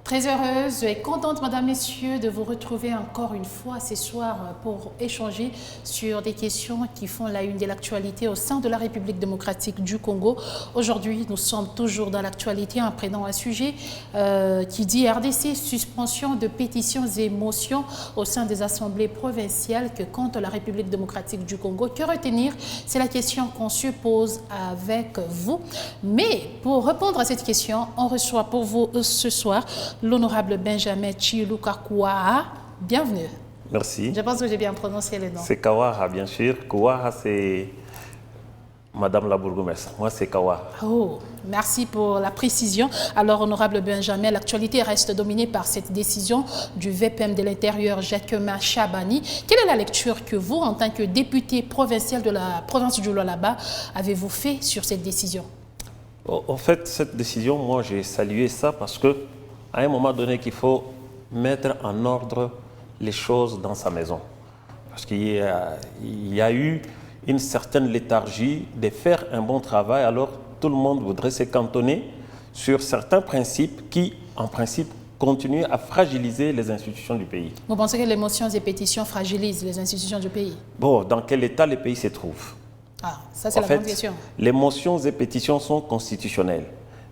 Très heureuse et contente, Madame, Messieurs, de vous retrouver encore une fois ce soir pour échanger sur des questions qui font la une de l'actualité au sein de la République démocratique du Congo. Aujourd'hui, nous sommes toujours dans l'actualité en prenant un sujet qui dit RDC, suspension de pétitions et motions au sein des assemblées provinciales que compte la République démocratique du Congo. Que retenir? C'est la question qu'on se pose avec vous. Mais pour répondre à cette question, on reçoit pour vous ce soir l'honorable Benjamin Chiluka Kouaha. Bienvenue. Merci. Je pense que j'ai bien prononcé le nom. C'est Kouaha, bien sûr. Kouaha, c'est Madame la bourgmestre. Moi, c'est Kouaha. Oh, merci pour la précision. Alors, honorable Benjamin, l'actualité reste dominée par cette décision du VPM de l'Intérieur, Jacquemin Chabani. Quelle est la lecture que vous, en tant que député provincial de la province du Lualaba, avez-vous fait sur cette décision? En fait, cette décision, moi, j'ai salué ça parce que à un moment donné, qu'il faut mettre en ordre les choses dans sa maison. Parce qu'il y a eu une certaine léthargie de faire un bon travail, alors tout le monde voudrait se cantonner sur certains principes qui, en principe, continuent à fragiliser les institutions du pays. Vous pensez que les motions et pétitions fragilisent les institutions du pays? Bon, dans quel état le pays se trouve? Ah, ça c'est la grande question. Les motions et pétitions sont constitutionnelles.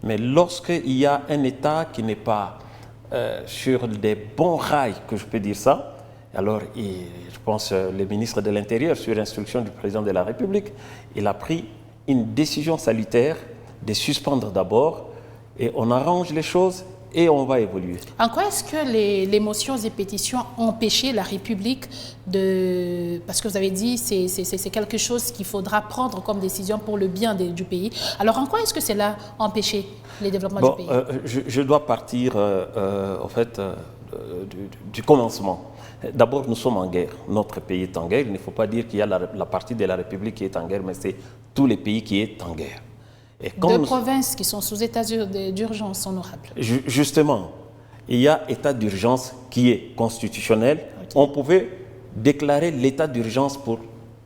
Mais lorsqu'il y a un État qui n'est pas sur des bons rails, que je peux dire ça, alors je pense le ministre de l'Intérieur, sur instruction du président de la République, il a pris une décision salutaire de suspendre d'abord et on arrange les choses et on va évoluer. En quoi est-ce que les motions et pétitions ont empêché la République de... Parce que vous avez dit que c'est quelque chose qu'il faudra prendre comme décision pour le bien du pays. Alors en quoi est-ce que cela a empêché le développement du pays? Je dois partir en fait, du commencement. D'abord, nous sommes en guerre. Notre pays est en guerre. Il ne faut pas dire qu'il y a la partie de la République qui est en guerre, mais c'est tous les pays qui est en guerre. Deux provinces qui sont sous état d'urgence, honorable. Justement, il y a état d'urgence qui est constitutionnel. Okay. On pouvait déclarer l'état d'urgence pour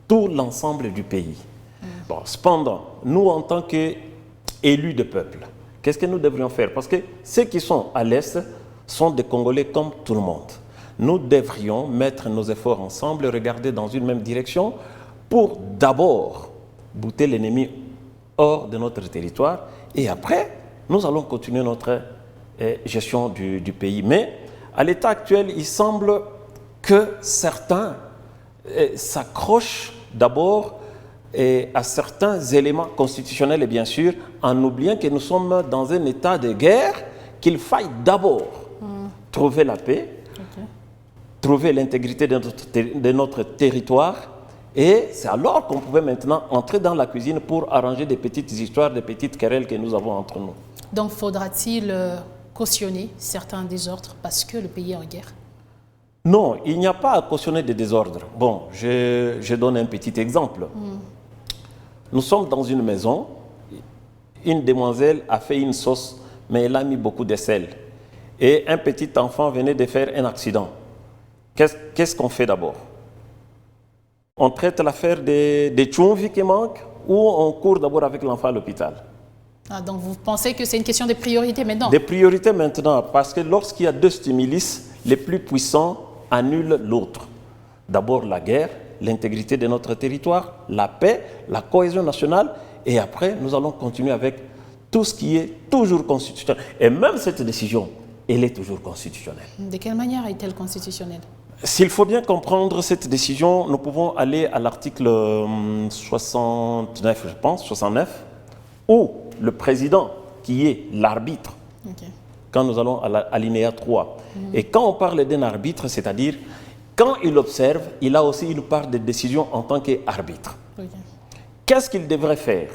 tout l'ensemble du pays. Bon, cependant, nous, en tant qu'élus de peuple, qu'est-ce que nous devrions faire? Parce que ceux qui sont à l'Est sont des Congolais comme tout le monde. Nous devrions mettre nos efforts ensemble, regarder dans une même direction pour d'abord bouter l'ennemi hors de notre territoire et après, nous allons continuer notre gestion du pays. Mais à l'état actuel, il semble que certains s'accrochent d'abord à certains éléments constitutionnels et bien sûr, en oubliant que nous sommes dans un état de guerre, qu'il faille d'abord trouver la paix, trouver l'intégrité de notre territoire. Et c'est alors qu'on pouvait maintenant entrer dans la cuisine pour arranger des petites histoires, des petites querelles que nous avons entre nous. Donc, faudra-t-il cautionner certains désordres parce que le pays est en guerre? Non, il n'y a pas à cautionner des désordres. Bon, je donne un petit exemple. Nous sommes dans une maison, une demoiselle a fait une sauce, mais elle a mis beaucoup de sel. Et un petit enfant venait de faire un accident. Qu'est-ce qu'on fait d'abord? On traite l'affaire des tchoumvis qui manquent ou on court d'abord avec l'enfant à l'hôpital? Ah, donc vous pensez que c'est une question de priorité maintenant? Des priorités maintenant, parce que lorsqu'il y a deux stimulus, les plus puissants annulent l'autre. D'abord la guerre, l'intégrité de notre territoire, la paix, la cohésion nationale, et après nous allons continuer avec tout ce qui est toujours constitutionnel. Et même cette décision, elle est toujours constitutionnelle. De quelle manière est-elle constitutionnelle? S'il faut bien comprendre cette décision, nous pouvons aller à l'article 69, je pense, 69, où le président, qui est l'arbitre, quand nous allons à l'alinéa 3, et quand on parle d'un arbitre, c'est-à-dire, quand il observe, il a aussi une part de décision en tant qu'arbitre. Qu'est-ce qu'il devrait faire?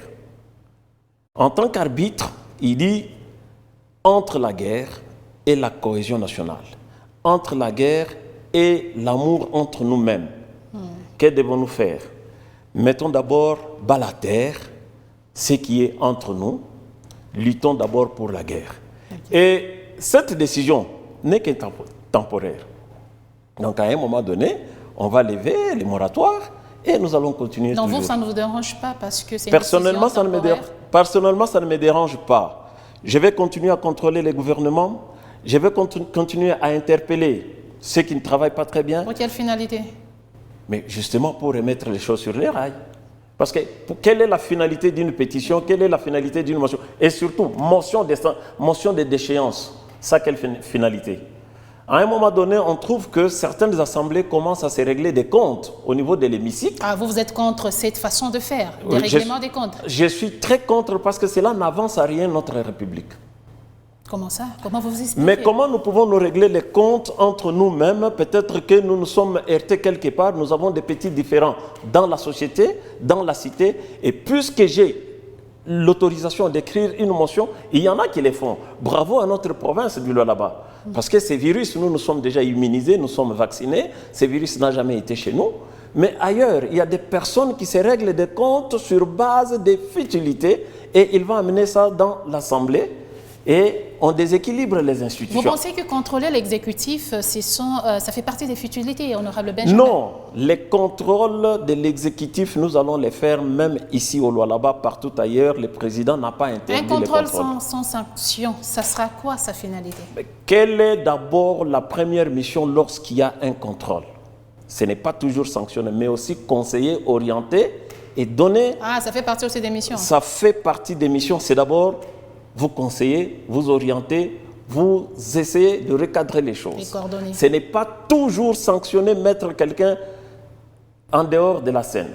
En tant qu'arbitre, il dit, entre la guerre et la cohésion nationale, entre la guerre et l'amour entre nous-mêmes. Que devons-nous faire? Mettons d'abord bas la terre, ce qui est entre nous, luttons d'abord pour la guerre. Et cette décision n'est que temporaire. Donc à un moment donné, on va lever les moratoires et nous allons continuer. Donc vous, ça ne vous dérange pas parce que c'est personnellement, personnellement, ça ne me dérange pas. Je vais continuer à contrôler les gouvernements. Je vais continuer à interpeller ceux qui ne travaillent pas très bien. Pour quelle finalité? Mais justement pour remettre les choses sur les rails. Parce que quelle est la finalité d'une pétition? Quelle est la finalité d'une motion? Et surtout, motion de déchéance. Ça, quelle finalité? À un moment donné, on trouve que certaines assemblées commencent à se régler des comptes au niveau de l'hémicycle. Ah, vous êtes contre cette façon de faire, des règlements des comptes? Je suis très contre parce que cela n'avance à rien notre République. Comment ça? Comment vous expliquez? Mais comment nous pouvons nous régler les comptes entre nous-mêmes? Peut-être que nous nous sommes heurtés quelque part, nous avons des petits différends dans la société, dans la cité, et puisque j'ai l'autorisation d'écrire une motion, il y en a qui les font. Bravo à notre province du Lualaba. Parce que ces virus, nous sommes déjà immunisés, nous sommes vaccinés, ces virus n'ont jamais été chez nous. Mais ailleurs, il y a des personnes qui se règlent des comptes sur base des futilités et ils vont amener ça dans l'Assemblée. Et on déséquilibre les institutions. Vous pensez que contrôler l'exécutif, ça fait partie des futilités, honorable Benjamin? Non, les contrôles de l'exécutif, nous allons les faire même ici au Lualaba, partout ailleurs. Le président n'a pas interdit les contrôles. Un contrôle sans sanction, ça sera quoi sa finalité? Mais quelle est d'abord la première mission lorsqu'il y a un contrôle? Ce n'est pas toujours sanctionner, mais aussi conseiller, orienter et donner... Ah, ça fait partie aussi des missions? Ça fait partie des missions. C'est d'abord... vous conseillez, vous orientez, vous essayez de recadrer les choses. Et coordonner. Ce n'est pas toujours sanctionner, mettre quelqu'un en dehors de la scène.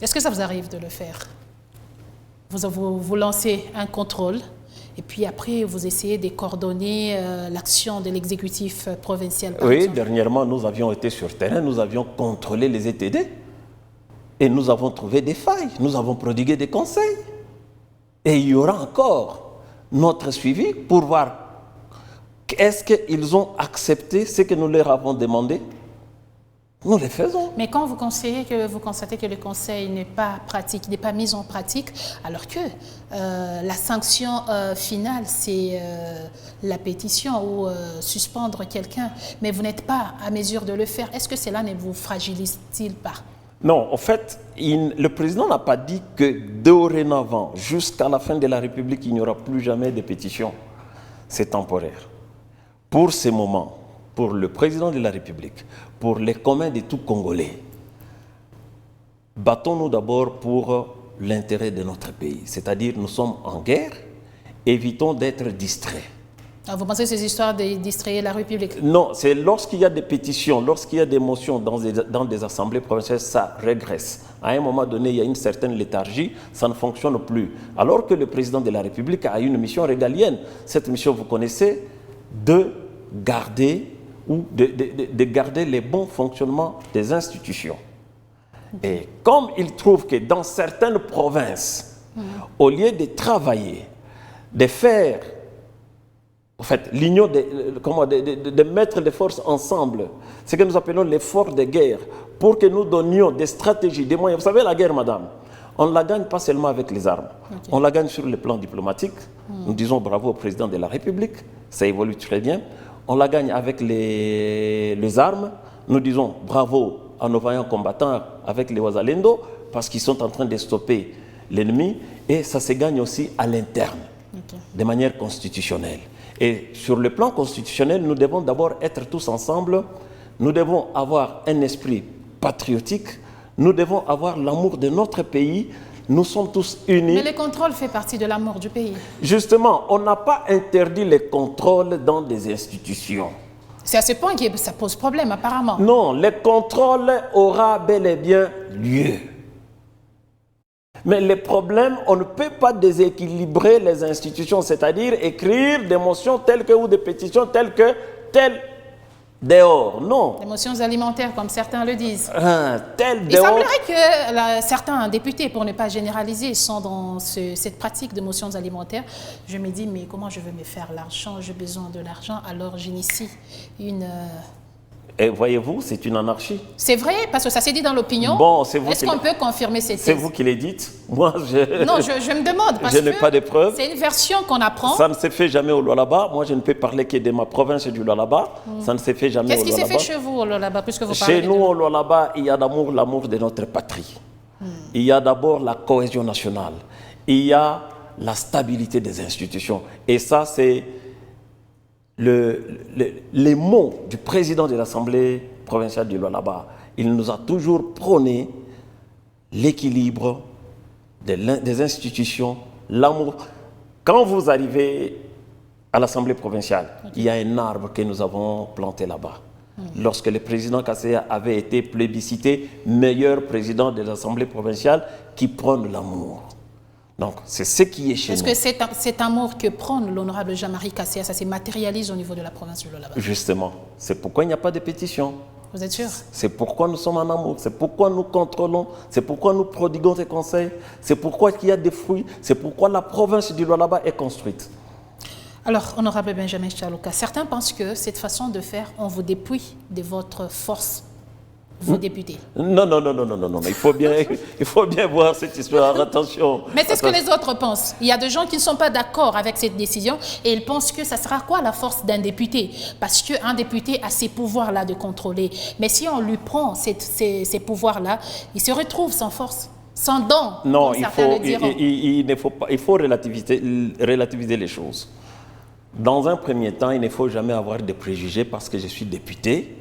Est-ce que ça vous arrive de le faire? Vous lancez un contrôle et puis après vous essayez de coordonner l'action de l'exécutif provincial. Oui, exemple. Dernièrement nous avions été sur terrain, nous avions contrôlé les ETD et nous avons trouvé des failles, nous avons prodigué des conseils. Et il y aura encore notre suivi pour voir est-ce qu'ils ont accepté ce que nous leur avons demandé. Nous les faisons. Mais quand vous constatez que le conseil n'est pas pratique, n'est pas mis en pratique, alors que la sanction finale, c'est la pétition ou suspendre quelqu'un, mais vous n'êtes pas à mesure de le faire, est-ce que cela ne vous fragilise-t-il pas? Non, en fait, le président n'a pas dit que dorénavant, jusqu'à la fin de la République, il n'y aura plus jamais de pétition. C'est temporaire. Pour ce moment, pour le président de la République, pour les communs de tout Congolais, battons-nous d'abord pour l'intérêt de notre pays. C'est-à-dire, nous sommes en guerre, évitons d'être distraits. Ah, vous pensez que ces histoires de distraire la République? Non, c'est lorsqu'il y a des pétitions, lorsqu'il y a des motions dans des assemblées provinciales, ça régresse. À un moment donné, il y a une certaine léthargie, ça ne fonctionne plus. Alors que le président de la République a une mission régalienne. Cette mission, vous connaissez, de garder garder les bons fonctionnements des institutions. Et comme il trouve que dans certaines provinces, au lieu de travailler, de faire en fait, l'union de mettre les forces ensemble, ce que nous appelons l'effort de guerre, pour que nous donnions des stratégies, des moyens. Vous savez, la guerre, madame, on ne la gagne pas seulement avec les armes. Okay. On la gagne sur le plan diplomatique. Nous disons bravo au président de la République, ça évolue très bien. On la gagne avec les armes. Nous disons bravo à nos vaillants combattants avec les Wazalendo, parce qu'ils sont en train de stopper l'ennemi. Et ça se gagne aussi à l'interne, de manière constitutionnelle. Et sur le plan constitutionnel, nous devons d'abord être tous ensemble, nous devons avoir un esprit patriotique, nous devons avoir l'amour de notre pays, nous sommes tous unis. Mais le contrôle fait partie de l'amour du pays. Justement, on n'a pas interdit les contrôles dans des institutions. C'est à ce point que ça pose problème apparemment. Non, le contrôle aura bel et bien lieu. Mais les problèmes, on ne peut pas déséquilibrer les institutions, c'est-à-dire écrire des motions telles que, ou des pétitions telles que, telles dehors. Non. Des motions alimentaires, comme certains le disent. Telles Il dehors. semblerait que certains députés, pour ne pas généraliser, sont dans cette pratique de motions alimentaires. Je me dis, mais comment je veux me faire l'argent? J'ai besoin de l'argent, alors j'initie une... Et voyez-vous, c'est une anarchie. C'est vrai, parce que ça s'est dit dans l'opinion. Bon, c'est vous. Est-ce qu'on peut confirmer cette thèse? C'est vous qui les dites. Moi, Non, je me demande, parce je n'ai pas de preuves. C'est une version qu'on apprend. Ça ne se fait jamais au Lualaba. Moi, je ne peux parler que de ma province du Lualaba. Ça ne se fait jamais au Lualaba. Qu'est-ce qui s'est fait chez vous au Lualaba, puisque vous parlez Chez nous, au Lualaba, il y a d'abord l'amour de notre patrie. Il y a d'abord la cohésion nationale. Il y a la stabilité des institutions. Et ça, c'est les mots du président de l'Assemblée provinciale du Lualaba, il nous a toujours prôné l'équilibre des institutions, l'amour. Quand vous arrivez à l'Assemblée provinciale, il y a un arbre que nous avons planté là-bas. Lorsque le président Kasseya avait été plébiscité meilleur président de l'Assemblée provinciale qui prône l'amour. Donc, c'est ce qui est chez nous. Est-ce que cet amour que prône l'honorable Jean-Marie Kasseya, ça se matérialise au niveau de la province du Lualaba? Justement, c'est pourquoi il n'y a pas de pétition. Vous êtes sûr? C'est pourquoi nous sommes en amour, c'est pourquoi nous contrôlons, c'est pourquoi nous prodiguons des conseils, c'est pourquoi il y a des fruits, c'est pourquoi la province du Lualaba est construite. Alors, honorable Benjamin Chalouka, certains pensent que cette façon de faire, on vous dépouille de votre force, vos députés. Non, il faut bien voir cette histoire, attention. Mais c'est ce que les autres pensent. Il y a des gens qui ne sont pas d'accord avec cette décision et ils pensent que ça sera quoi la force d'un député? Parce qu'un député a ces pouvoirs-là de contrôler. Mais si on lui prend ces pouvoirs-là, il se retrouve sans force, sans don. Non, il faut relativiser les choses. Dans un premier temps, il ne faut jamais avoir de préjugés parce que je suis député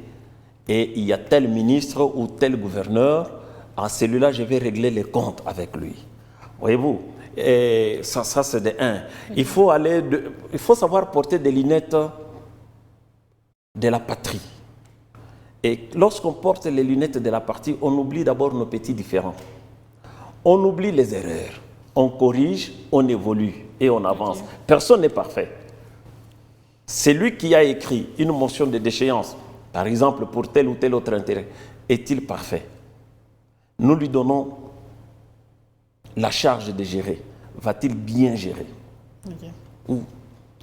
et il y a tel ministre ou tel gouverneur, à celui-là, je vais régler les comptes avec lui. Voyez-vous, et ça c'est de un. Il faut savoir porter des lunettes de la patrie. Et lorsqu'on porte les lunettes de la patrie, on oublie d'abord nos petits différends. On oublie les erreurs. On corrige, on évolue et on avance. Personne n'est parfait. C'est lui qui a écrit une motion de déchéance, par exemple pour tel ou tel autre intérêt, est-il parfait? Nous lui donnons la charge de gérer. Va-t-il bien gérer?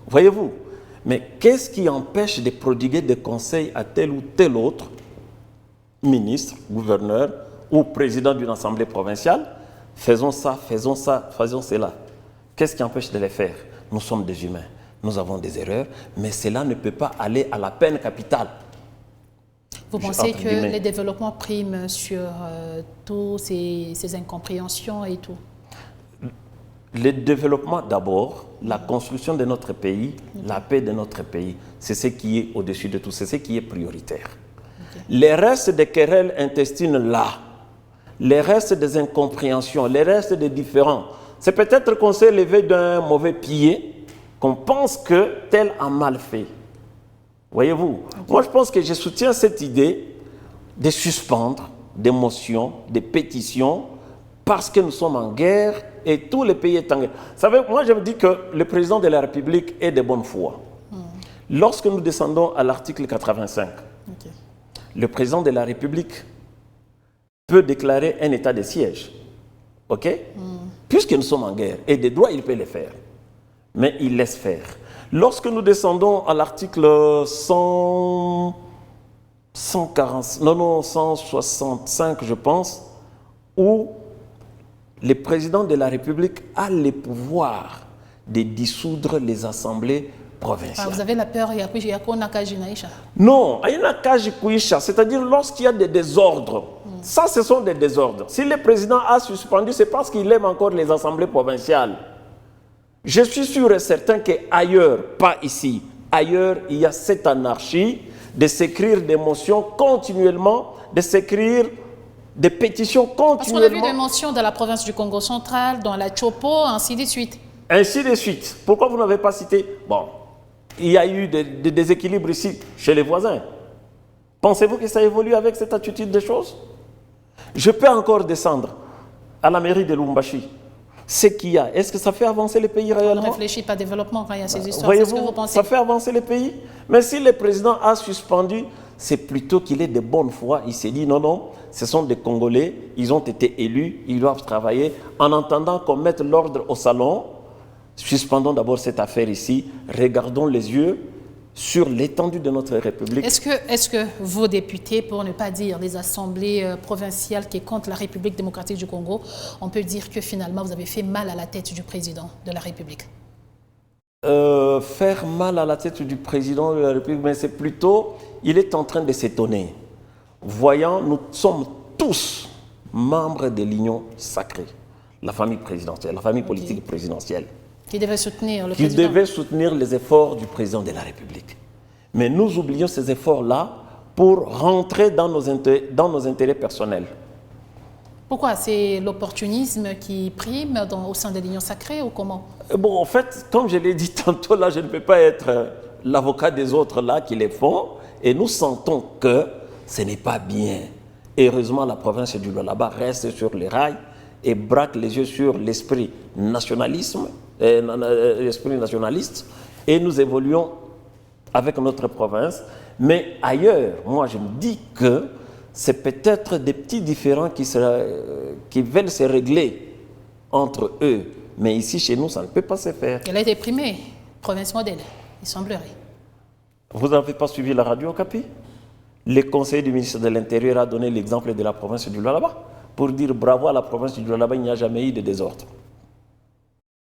Voyez-vous? Mais qu'est-ce qui empêche de prodiguer des conseils à tel ou tel autre ministre, gouverneur ou président d'une assemblée provinciale? Faisons ça, faisons cela. Qu'est-ce qui empêche de les faire? Nous sommes des humains. Nous avons des erreurs, mais cela ne peut pas aller à la peine capitale. Vous pensez que les développements priment sur tous ces incompréhensions et tout? Le développement d'abord, la construction de notre pays, la paix de notre pays, c'est ce qui est au-dessus de tout, c'est ce qui est prioritaire. Les restes des querelles intestines là, les restes des incompréhensions, les restes des différends, c'est peut-être qu'on s'est levé d'un mauvais pied, qu'on pense que tel a mal fait. Voyez-vous, moi je pense que je soutiens cette idée de suspendre des motions, des pétitions, parce que nous sommes en guerre et tous les pays sont en guerre. Vous savez, moi je me dis que le président de la République est de bonne foi. Lorsque nous descendons à l'article 85, le président de la République peut déclarer un état de siège. OK? Puisque nous sommes en guerre et des droits, il peut le faire. Mais il laisse faire. Lorsque nous descendons à l'article 165, je pense, où le président de la République a le pouvoir de dissoudre les assemblées provinciales. Vous avez la peur, il y a non, il y a c'est-à-dire lorsqu'il y a des désordres. Ça, ce sont des désordres. Si le président a suspendu, c'est parce qu'il aime encore les assemblées provinciales. Je suis sûr et certain qu'ailleurs, pas ici, ailleurs, il y a cette anarchie de s'écrire des motions continuellement, de s'écrire des pétitions continuellement. Parce qu'on a vu des mentions dans la province du Congo central, dans la Chopo, ainsi de suite. Ainsi de suite. Pourquoi vous n'avez pas cité? Bon, il y a eu des déséquilibres ici, chez les voisins. Pensez-vous que ça évolue avec cette attitude des choses? Je peux encore descendre à la mairie de Lubumbashi. Ce qu'il y a, est-ce que ça fait avancer les pays réellement? On ne réfléchit pas au développement quand il y a ces histoires. Voyez-vous, c'est ce que vous pensez? ça fait avancer les pays. Mais si le président a suspendu, c'est plutôt qu'il est de bonne foi. Il s'est dit non, ce sont des Congolais, ils ont été élus, ils doivent travailler. En attendant qu'on mette l'ordre au salon, suspendons d'abord cette affaire ici, regardons les yeux sur l'étendue de notre République. Est-ce que vos députés, pour ne pas dire les assemblées provinciales qui comptent la République démocratique du Congo, on peut dire que finalement vous avez fait mal à la tête du président de la République? Faire mal à la tête du président de la République, mais c'est plutôt, il est en train de s'étonner. Voyant, nous sommes tous membres de l'Union sacrée, la famille présidentielle, la famille politique présidentielle. Qui devait soutenir le qui président. devait soutenir les efforts du président de la République. Mais nous oublions ces efforts-là pour rentrer dans nos intérêts personnels. Pourquoi? C'est l'opportunisme qui prime au sein de l'Union sacrée ou comment? Bon, en fait, comme je l'ai dit tantôt, là, je ne peux pas être l'avocat des autres là qui les font. Et nous sentons que ce n'est pas bien. Heureusement, la province du Lualaba reste sur les rails et braque les yeux sur l'esprit nationaliste. Et nous évoluons avec notre province. Mais ailleurs, moi, je me dis que c'est peut-être des petits différends qui veulent se régler entre eux. Mais ici, chez nous, ça ne peut pas se faire. Elle a été primée, province modèle, il semblerait. Vous n'avez pas suivi la radio, Capi? Le conseiller du ministre de l'Intérieur a donné l'exemple de la province du Lualaba pour dire bravo à la province du Lualaba, il n'y a jamais eu de désordre.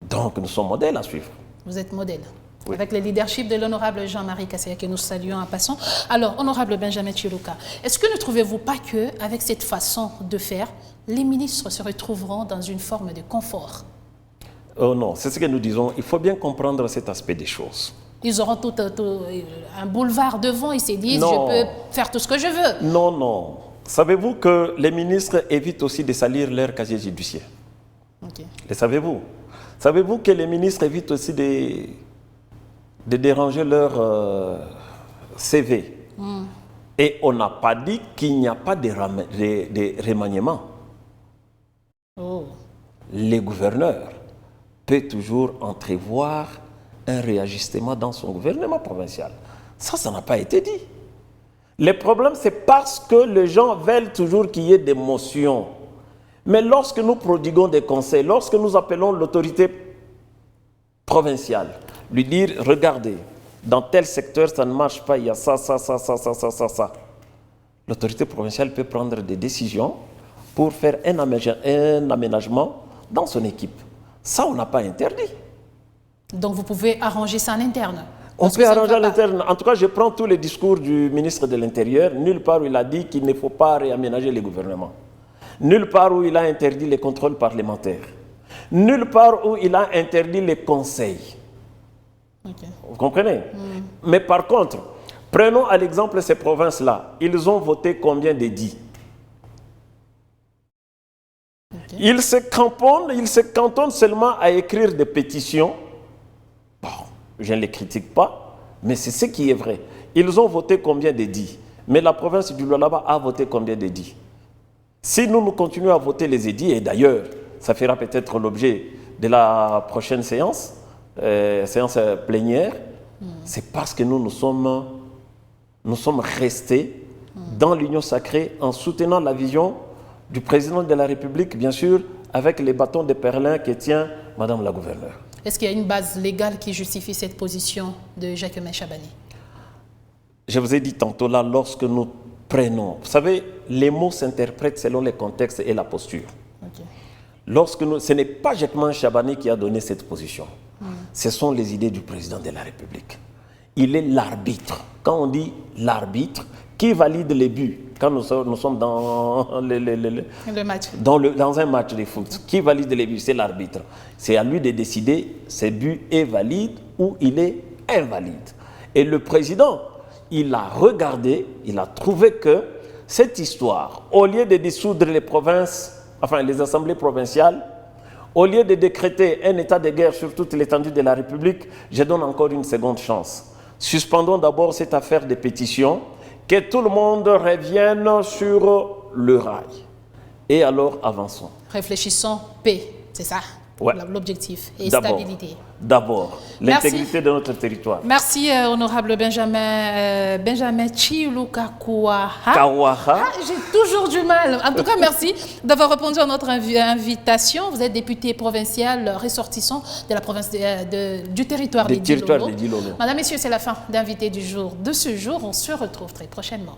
Donc, nous sommes modèles à suivre. Vous êtes modèle. Oui. Avec le leadership de l'honorable Jean-Marie Kassaya que nous saluons en passant. Alors, honorable Benjamin Chiluka, est-ce que ne trouvez-vous pas qu'avec cette façon de faire, les ministres se retrouveront dans une forme de confort? Oh non, c'est ce que nous disons. Il faut bien comprendre cet aspect des choses. Ils auront tout un boulevard devant, ils se disent Non. je peux faire tout ce que je veux. Non, non. Savez-vous que les ministres évitent aussi de salir leur casier judiciaire? Okay. Le savez-vous? Savez-vous que les ministres évitent aussi de déranger leur CV? Et on n'a pas dit qu'il n'y a pas de remaniement. Oh. Le gouverneur peut toujours entrevoir un réajustement dans son gouvernement provincial. Ça n'a pas été dit. Le problème, c'est parce que les gens veulent toujours qu'il y ait des motions. Mais lorsque nous prodiguons des conseils, lorsque nous appelons l'autorité provinciale, lui dire, regardez, dans tel secteur, ça ne marche pas, il y a ça. L'autorité provinciale peut prendre des décisions pour faire un aménagement dans son équipe. Ça, on n'a pas interdit. Donc vous pouvez arranger ça en interne? On peut arranger à l'interne. En tout cas, je prends tous les discours du ministre de l'Intérieur. Nulle part où il a dit qu'il ne faut pas réaménager les gouvernements. Nulle part où il a interdit les contrôles parlementaires. Nulle part où il a interdit les conseils. Okay. Vous comprenez? Mais par contre, prenons à l'exemple ces provinces-là. Ils ont voté combien d'édits? Okay. Ils se cantonnent seulement à écrire des pétitions. Bon, je ne les critique pas, mais c'est ce qui est vrai. Ils ont voté combien d'édits? Mais la province du Lualaba a voté combien d'édits? Si nous continuons à voter les édits, et d'ailleurs, ça fera peut-être l'objet de la prochaine séance plénière, c'est parce que nous sommes restés dans l'union sacrée en soutenant la vision du président de la République, bien sûr, avec les bâtons de Perlin que tient Madame la gouverneure. Est-ce qu'il y a une base légale qui justifie cette position de Jacquemain Chabani? Je vous ai dit tantôt là, lorsque nous prenons, vous savez, les mots s'interprètent selon les contextes et la posture. Okay. Ce n'est pas Jacquemain Chabani qui a donné cette position. Ce sont les idées du président de la République. Il est l'arbitre. Quand on dit l'arbitre, qui valide les buts? Quand nous sommes dans le match. Dans un match de foot, qui valide les buts? C'est l'arbitre. C'est à lui de décider si ce but est valide ou il est invalide. Et le président, il a regardé, il a trouvé que cette histoire, au lieu de dissoudre les provinces, enfin les assemblées provinciales, au lieu de décréter un état de guerre sur toute l'étendue de la République, je donne encore une seconde chance. Suspendons d'abord cette affaire de pétition, que tout le monde revienne sur le rail. Et alors avançons. Réfléchissons, paix, c'est ça, ouais. L'objectif, et stabilité. D'abord, l'intégrité de notre territoire. Merci, honorable Benjamin Chiluka Kouaha. J'ai toujours du mal. En tout cas, merci d'avoir répondu à notre invitation. Vous êtes député provincial ressortissant de la province du territoire des Dix Lolo. Madame, Messieurs, c'est la fin d'invité du jour. De ce jour, on se retrouve très prochainement.